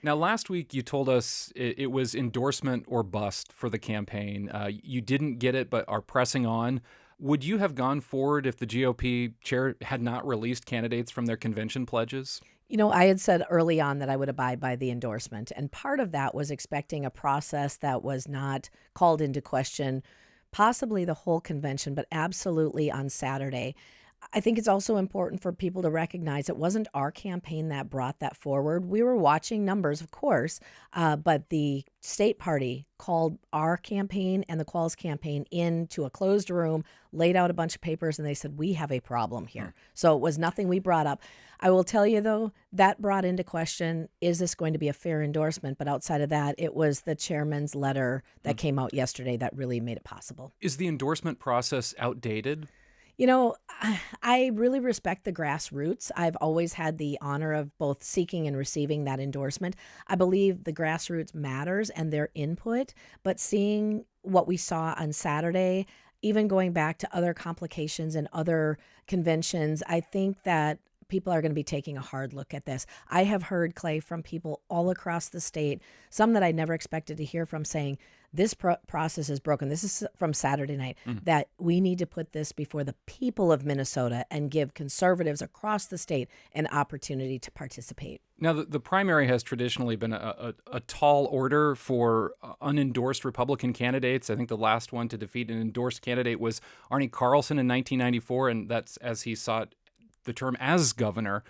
Now, last week you told us it was endorsement or bust for the campaign. You didn't get it, but are pressing on. Would you have gone forward if the GOP chair had not released candidates from their convention pledges? I had said early on that I would abide by the endorsement, and part of that was expecting a process that was not called into question, possibly the whole convention, but absolutely on Saturday. I think it's also important for people to recognize it wasn't our campaign that brought that forward. We were watching numbers, of course, but the state party called our campaign and the Qualls campaign into a closed room, laid out a bunch of papers, and they said, we have a problem here. So it was nothing we brought up. I will tell you, though, that brought into question, is this going to be a fair endorsement? But outside of that, it was the chairman's letter that came out yesterday that really made it possible. Is the endorsement process outdated? I really respect the grassroots. I've always had the honor of both seeking and receiving that endorsement. I believe the grassroots matters and their input, but seeing what we saw on Saturday, even going back to other complications and other conventions, I think that people are going to be taking a hard look at this. I have heard, Clay, from people all across the state, some that I never expected to hear from, saying this process is broken. This is from Saturday night, that we need to put this before the people of Minnesota and give conservatives across the state an opportunity to participate. Now, the primary has traditionally been a tall order for unendorsed Republican candidates. I think the last one to defeat an endorsed candidate was Arnie Carlson in 1994, and that's as he sought the term as governor.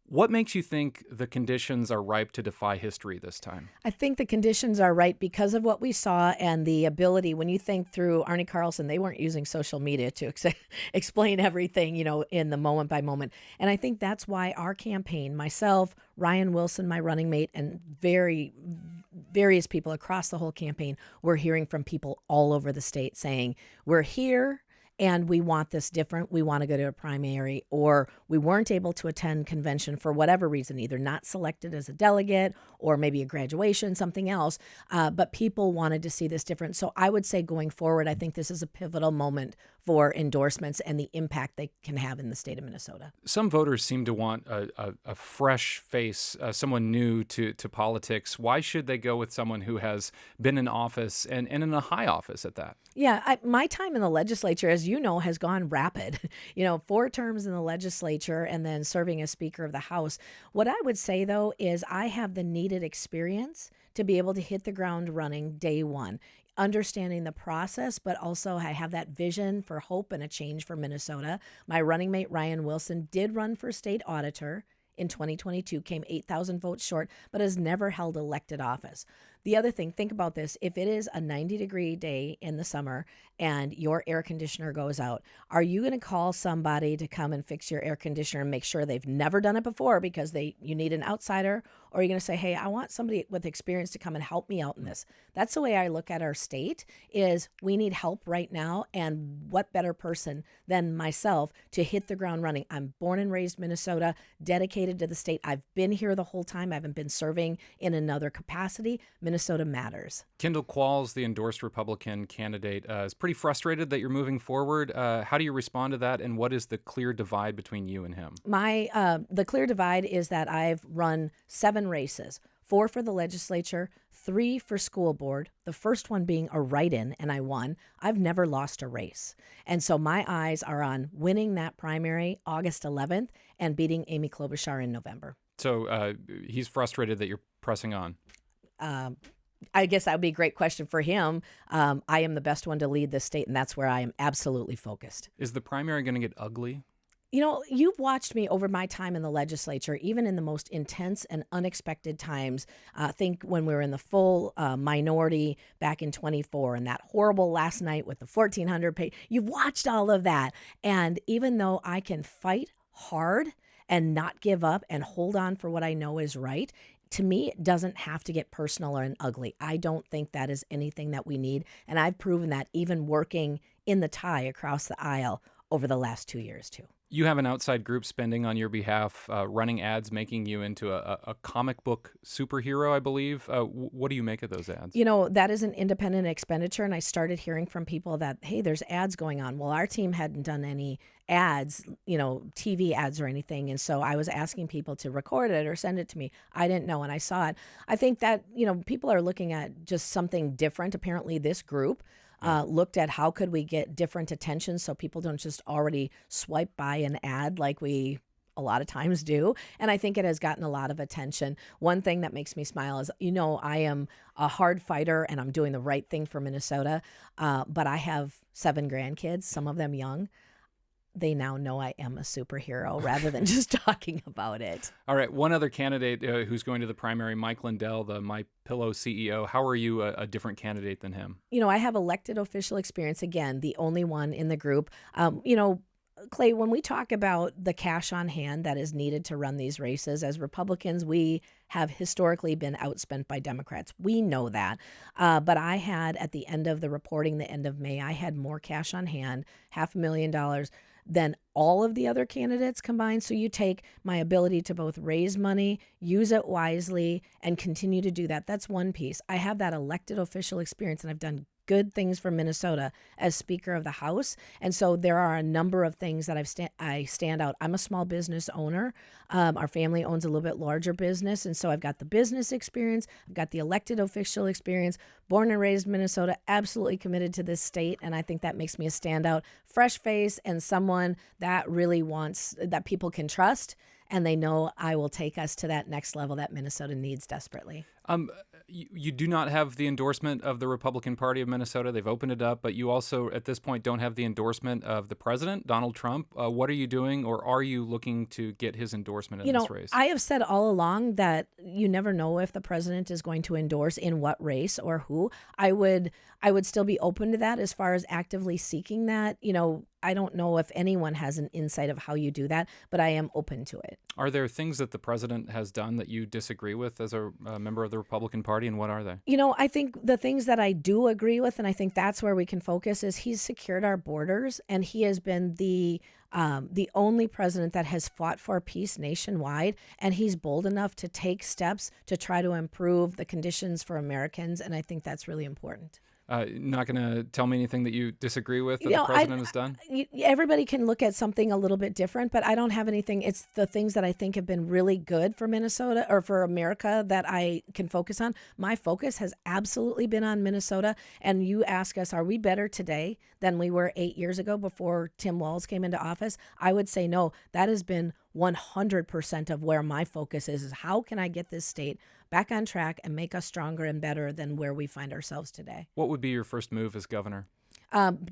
What makes you think the conditions are ripe to defy history this time? I think the conditions are right because of what we saw and the ability. When you think through Arnie Carlson, they weren't using social media to explain everything, in the moment by moment. And I think that's why our campaign, myself, Ryan Wilson, my running mate, and various people across the whole campaign, we're hearing from people all over the state saying, we're here and we want this different. We want to go to a primary, or we weren't able to attend convention for whatever reason, either not selected as a delegate or maybe a graduation, something else. But people wanted to see this different. So I would say going forward, I think this is a pivotal moment for endorsements and the impact they can have in the state of Minnesota. Some voters seem to want a fresh face, someone new to politics. Why should they go with someone who has been in office and in a high office at that? Yeah, my time in the legislature, as you know, has gone rapid. 4 terms in the legislature and then serving as Speaker of the House. What I would say, though, is I have the needed experience to be able to hit the ground running day one, understanding the process, but also I have that vision for hope and a change for Minnesota. My running mate, Ryan Wilson, did run for state auditor in 2022, came 8,000 votes short, but has never held elected office. The other thing, think about this. If it is a 90-degree day in the summer and your air conditioner goes out, are you going to call somebody to come and fix your air conditioner and make sure they've never done it before because you need an outsider? Or are you going to say, hey, I want somebody with experience to come and help me out in this? That's the way I look at our state, is we need help right now. And what better person than myself to hit the ground running? I'm born and raised Minnesota, dedicated to the state. I've been here the whole time. I haven't been serving in another capacity. Minnesota matters. Kendall Qualls, the endorsed Republican candidate, is pretty frustrated that you're moving forward. How do you respond to that, and what is the clear divide between you and him? The clear divide is that I've run 7 races, 4 for the legislature, 3 for school board, the first one being a write-in, and I won. I've never lost a race. And so my eyes are on winning that primary August 11th and beating Amy Klobuchar in November. So he's frustrated that you're pressing on. I guess that would be a great question for him. I am the best one to lead this state, and that's where I am absolutely focused. Is the primary going to get ugly? You've watched me over my time in the legislature, even in the most intense and unexpected times. Think when we were in the full minority back in 24 and that horrible last night with the 1,400 page. You've watched all of that. And even though I can fight hard and not give up and hold on for what I know is right, to me, it doesn't have to get personal or ugly. I don't think that is anything that we need. And I've proven that even working in the tie across the aisle over the last 2 years, too. You have an outside group spending on your behalf, running ads, making you into a comic book superhero, I believe. What do you make of those ads? That is an independent expenditure. And I started hearing from people that, hey, there's ads going on. Well, our team hadn't done any ads, TV ads or anything. And so I was asking people to record it or send it to me. I didn't know. And I saw it. I think that, people are looking at just something different. Apparently, this group looked at how could we get different attention so people don't just already swipe by an ad like we a lot of times do. And I think it has gotten a lot of attention. One thing that makes me smile is, I am a hard fighter and I'm doing the right thing for Minnesota. But I have 7 grandkids, some of them young. They now know I am a superhero rather than just talking about it. All right. One other candidate who's going to the primary, Mike Lindell, the MyPillow CEO. How are you a different candidate than him? I have elected official experience. Again, the only one in the group. Clay, when we talk about the cash on hand that is needed to run these races, as Republicans, we have historically been outspent by Democrats. We know that. But I had, at the end of the reporting, the end of May, I had more cash on hand, $500,000, than all of the other candidates combined. So you take my ability to both raise money, use it wisely, and continue to do that. That's one piece. I have that elected official experience, and I've done good things for Minnesota as Speaker of the House. And so there are a number of things that I stand out. I'm a small business owner. Our family owns a little bit larger business. And so I've got the business experience. I've got the elected official experience. Born and raised Minnesota, absolutely committed to this state. And I think that makes me a standout, fresh face, and someone that really wants, that people can trust. And they know I will take us to that next level that Minnesota needs desperately. You do not have the endorsement of the Republican Party of Minnesota. They've opened it up, but you also, at this point, don't have the endorsement of the president, Donald Trump. What are you doing, or are you looking to get his endorsement in this race? I have said all along that you never know if the president is going to endorse in what race or who. I would still be open to that as far as actively seeking that. I don't know if anyone has an insight of how you do that, but I am open to it. Are there things that the president has done that you disagree with as a member of the Republican Party, and what are they? I think the things that I do agree with, and I think that's where we can focus, is he's secured our borders, and he has been the only president that has fought for peace nationwide, and he's bold enough to take steps to try to improve the conditions for Americans, and I think that's really important. Not going to tell me anything that you disagree with that the president has done? Everybody can look at something a little bit different, but I don't have anything. It's the things that I think have been really good for Minnesota or for America that I can focus on. My focus has absolutely been on Minnesota. And you ask us, are we better today than we were 8 years ago before Tim Walz came into office? I would say no. That has been 100% of where my focus is how can I get this state back on track and make us stronger and better than where we find ourselves today. What would be your first move as governor?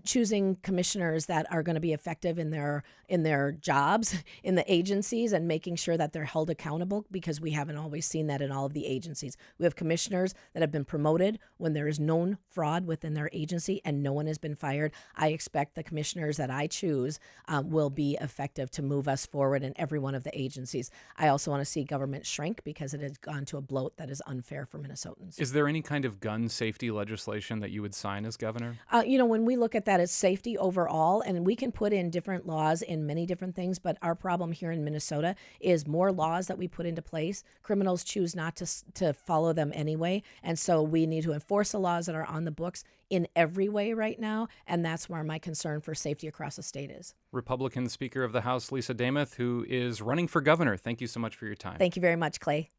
Choosing commissioners that are going to be effective in their jobs, in the agencies, and making sure that they're held accountable, because we haven't always seen that in all of the agencies. We have commissioners that have been promoted when there is known fraud within their agency and no one has been fired. I expect the commissioners that I choose will be effective to move us forward in every one of the agencies. I also want to see government shrink because it has gone to a bloat that is unfair for Minnesotans. Is there any kind of gun safety legislation that you would sign as governor? When we look at that as safety overall, and we can put in different laws in many different things, but our problem here in Minnesota is more laws that we put into place. Criminals choose not to follow them anyway, and so we need to enforce the laws that are on the books in every way right now, and that's where my concern for safety across the state is. Republican Speaker of the House, Lisa Demuth, who is running for governor. Thank you so much for your time. Thank you very much, Clay.